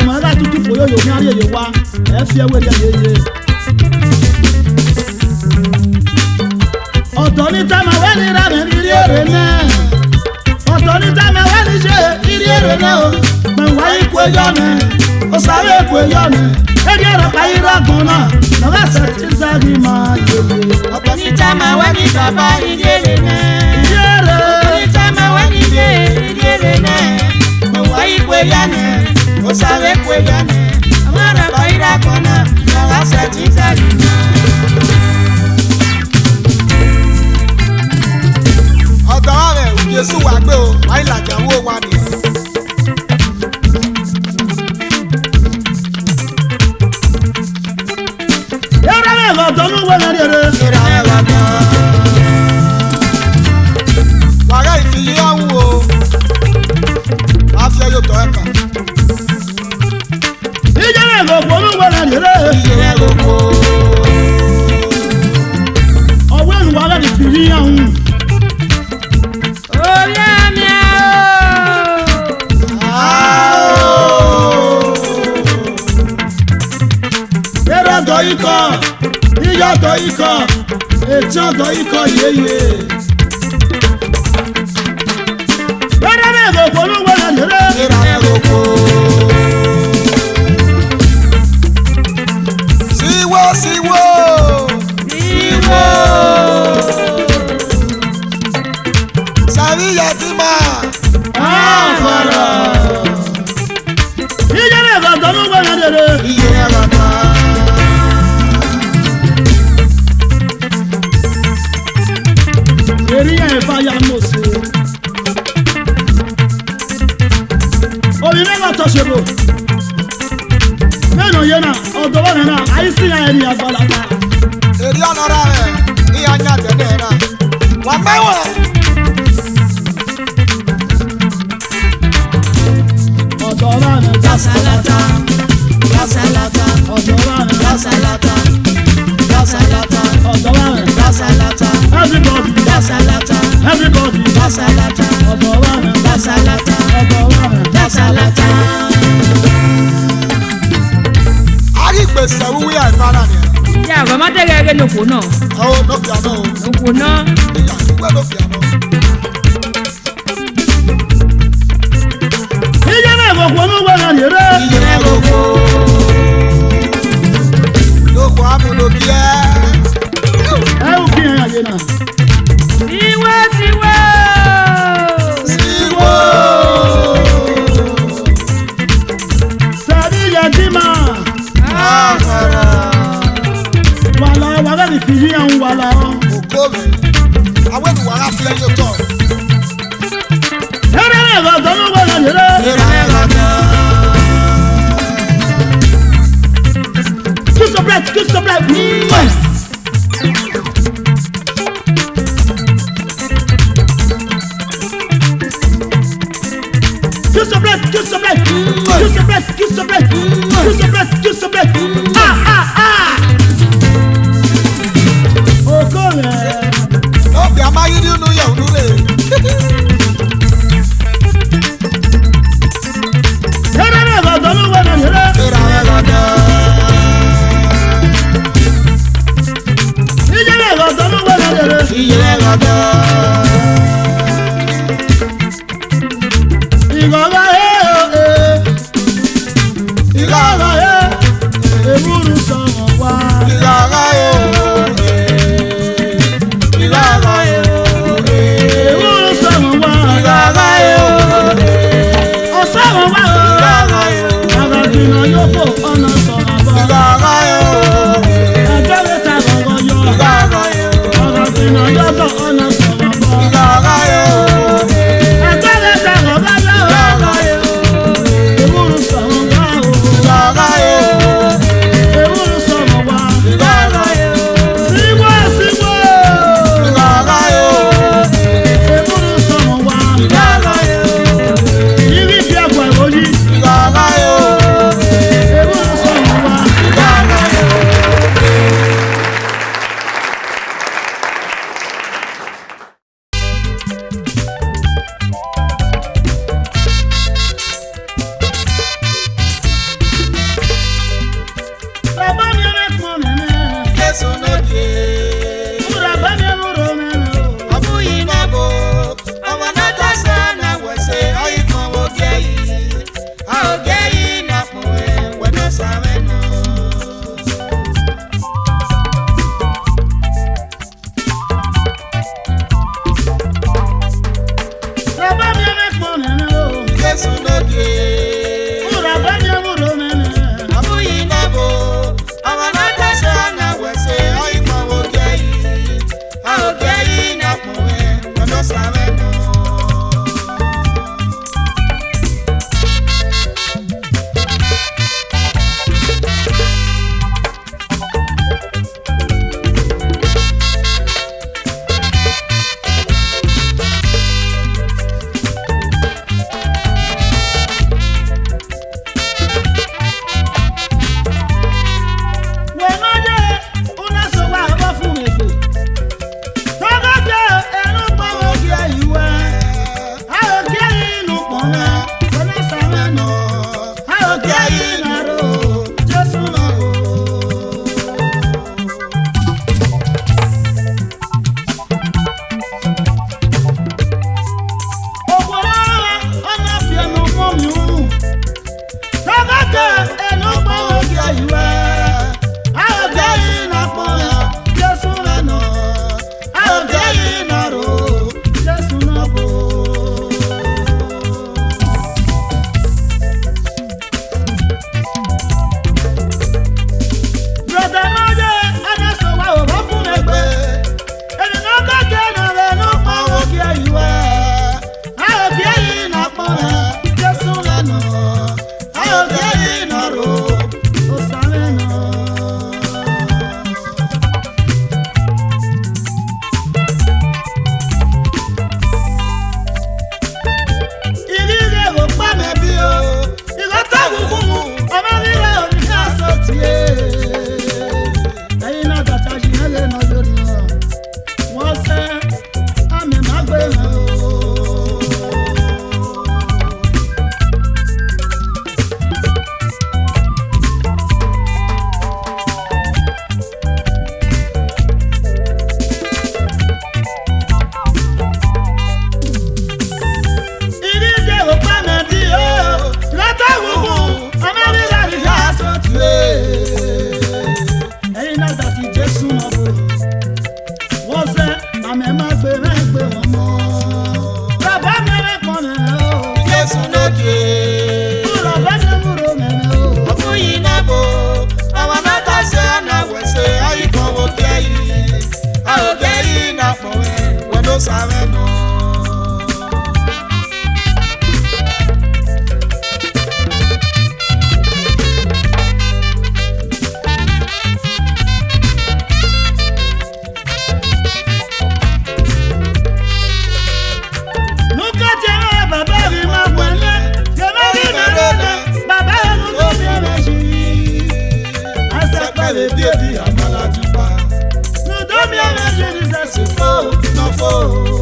àwọn ará tuntun fòyò yòó ní àríyè wa ẹ fi ẹwé rẹ yeye. ọ̀tọ̀ ní táwọn awẹ́ ní rárẹ̀ nírí èrè náà ọ̀tọ̀ ní táwọn awẹ́ ní ṣe nírí èrè náà o mẹ̀wá ikú ẹjọ́ náà ó sáré ikú ẹjọ́ náà ẹni ọ̀rọ̀ pa irọ́ gan náà lọ́wọ́ ẹsẹ̀ tí sáré máa yẹlẹ. ọ̀tọ̀ ní táwọn awẹ́ ní bàbá nírí èrè náà nírí èrè ọ̀tọ̀ ní táwọn awẹ́ ní nírí èrè náà mẹ̀wá ikú ẹjọ́ náà ó sáré ikú ẹjọ́ náà àwọn ọ̀rọ̀ pa irọ́ gan náà lọ́wọ́ ẹsẹ̀ tí sáré máa. ọ̀dọ́ rẹ̀ Jésù wà gbé o wáyé làjàwó wa ni. yẹ́rẹ́ rẹ̀ ọ̀tọ̀ ló wẹ̀ lẹ́rẹ́ rẹ̀. wàrà ìfìyí ọ̀hún o àfẹ́ yóò tọ́ ẹ̀ka. ìjẹ́rẹ́ ọ̀pọ̀ ló wẹ̀ lẹ́rẹ́ rẹ̀. ọ̀wé ìwà rẹ̀ ìfìyí ọ̀hún. Ọ̀dọ̀ ikọ̀, níyọ̀ ọ̀dọ̀ ikọ̀, etí ọ̀dọ̀ ikọ̀ yeye. Bẹ́ẹ̀ni bẹ́ẹ̀ kò polówó lọ lérè. Síwó síwó. Síwó. Sàríyá tí máa. Àfọ̀rọ̀. Ìjọba ẹ̀kọ́ tó ló wọ̀ lọ lérè. Eriya ẹ̀fà ya mọ̀sẹ̀. Omi mẹ́fà tọ́ṣẹ̀bò. Mẹ́nà yẹn náà, ọ̀dọ̀ wọn náà, àyíṣí ya ẹni àgbàlagbà. Èrè ọ̀nọ́ra rẹ̀ ní anya tẹ̀lé náà. Wà mẹ́wọ̀. Ọ̀dọ̀ wa ni Lọ́sàlátà, lọ́sàlátà, ọ̀dọ̀ wa ni lọ́sàlátà, lọ́sàlátà, ọ̀dọ̀ wa ni lọ́sàlátà, everybody lọ́sàlátà, everybody lọ́sàlátà, ọ̀dọ̀ wa ni lọ́sàlátà, ọ̀dọ̀ wa ni lọ́sàlátà. Àrígbèsè wúwí àìfárá ni. Ṣé àwọn ọmọdé gẹ́gẹ́ ní òkú náà? Àwọn ònòbí àná o. Òkú náà. Ìyá àdúgbò ló fi àná. ìjọba ẹ̀kọ́ polówó lọ lérè. Lóko amúlòkí ẹ́. Ẹ ò kí ẹ̀yà yẹn náà. Síwó síwó. Síwó. Sẹ́ni yẹ kí máa. Wàlá wàlá ni fìyí ẹ̀ ń wàlá. Òkó mi. Àwọn ènìyàn á filẹ̀ yóò tọ̀. Ẹ̀rẹ́ ẹ̀kọ́ tó ló wọ̀ lọ lérè. Kiss the bread, kiss the bread. Kiss the bread, kiss the bread. Kiss the bread, kiss the bread. Kiss the bread, kiss the bread. Oko rẹ̀. Lóbi amáyídí nínú yẹ̀ ònú rè. Ẹ̀rẹ́ ẹ̀kọ́ tó ló wọ̀ lọ lérè. Ìjọba ẹ̀kọ́ tó ló wọ̀ lọ lérè. Ìgbọ̀nba ìgbọ̀nba ewúro sọ̀rọ̀ wá. Ewúro sọ̀rọ̀ wá. Ọ̀sọ̀rọ̀ wá o. Àgàgìnà yóò fò ọ̀nà sọ̀rọ̀ bọ̀. Ẹgbẹ́ lè ta gbọ̀ngàn yọ. Àgàgìnà yóò fò ọ̀nà sọ̀rọ̀ bọ̀. Ẹgbẹ́ lè ta gbọ̀ngàn yọ. Ewúro sọ̀rọ̀ wá o. Ewúro sọ̀rọ̀ wá. Síwọ́ síwọ́. Ewúro sọ̀rọ̀ wá. Yírí bí ẹ̀kọ́ ìròyìn. Ewúro sọ̀rọ̀ wá. le baby amala dipa. No do me a Jesus fo. No fo.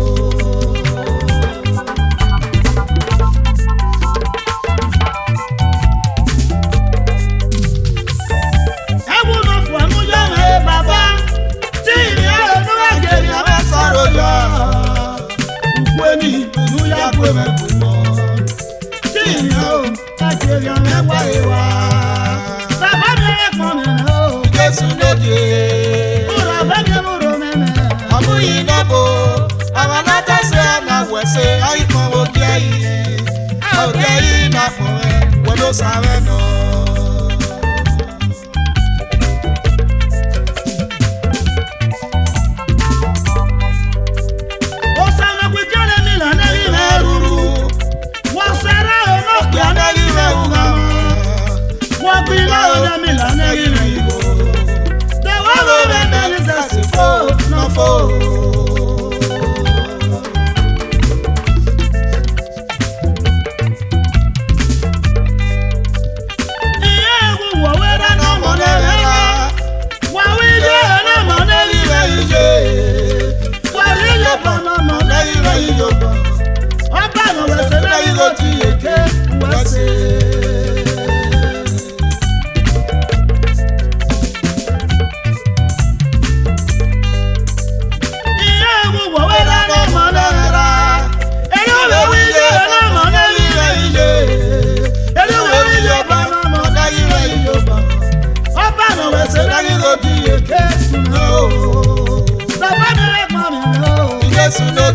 Yes, no,